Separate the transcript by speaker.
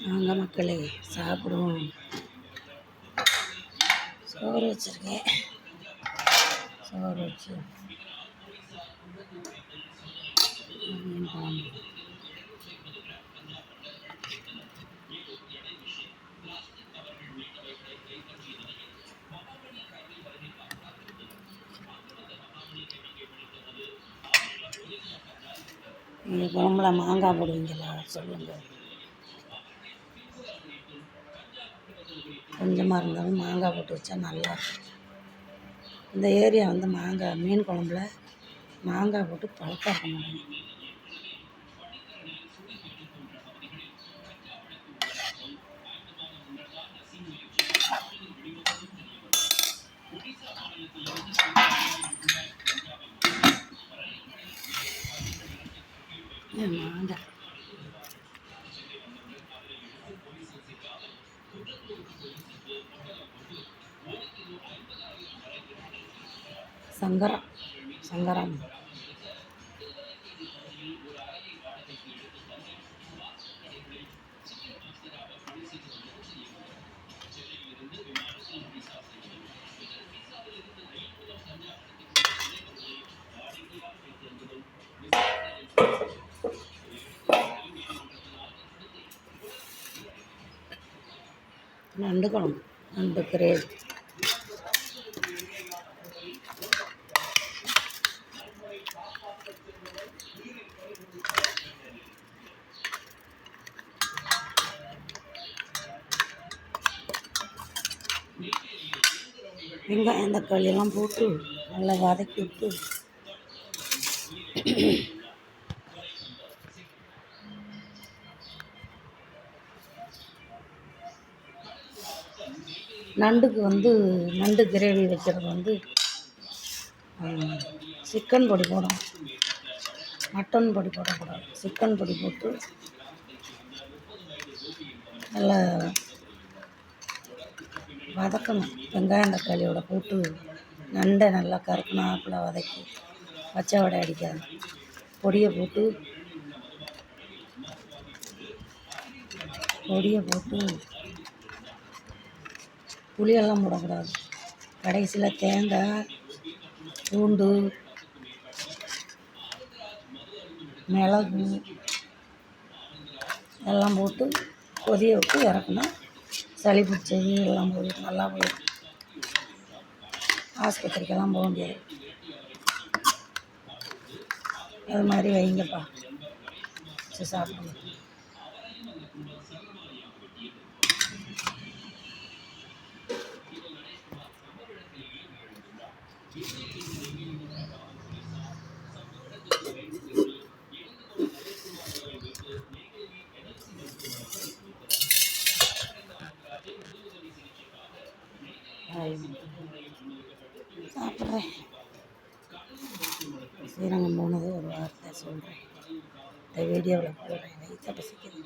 Speaker 1: வாங்க மக்களே சாப்பிடுவோம். சோறு வச்சுருக்கேன். சோறு வச்சு மீன் குழம்பு. நீங்கள் குழம்புல மாங்காய் போடுவீங்களா சொல்லுங்கள். கொஞ்சமாக இருந்தாலும் மாங்காய் போட்டு வச்சா நல்லாயிருக்கும். இந்த ஏரியா வந்து மாங்காய் மீன் குழம்புல மாங்காய் போட்டு பழக்கம் பண்ணணும். மாங்காய் சங்கரம் நண்டு குழம்பு, நண்டு கிரேவி. வெங்காயம் தக்காளி எல்லாம் போட்டு நல்லா வதக்கி விட்டு நண்டுக்கு வந்து நண்டு கிரேவி வைக்கிறது வந்து சிக்கன் பொடி போடணும், மட்டன் பொடி போடக்கூடாது. சிக்கன் பொடி போட்டு நல்லா வதக்கணும். வெங்காயம் தக்காளியோட போட்டு நண்டை நல்லா கருக்குனாப்பில் வதக்கி பச்சை வடை அடிக்காது. பொடியை போட்டு புளியெல்லாம் போடக்கூடாது. கடைசியில் தேங்காய், பூண்டு, மிளகு எல்லாம் போட்டு கொதிய விட்டு இறக்கணும். சளி பிடிச்சது எல்லாம் போயிடும், நல்லா போயிடும். ஆஸ்பத்திரிக்கெல்லாம் போக முடியாது. அது மாதிரி வைங்கப்பா, சரி சாப்பிடுங்க. சாப்பிட்றேன். ஸ்ரீரங்கம் போனது ஒரு வார்த்தை சொல்கிறேன். இந்த வீடியோவில் போடுறேன். வயிற்ற பசிக்குது.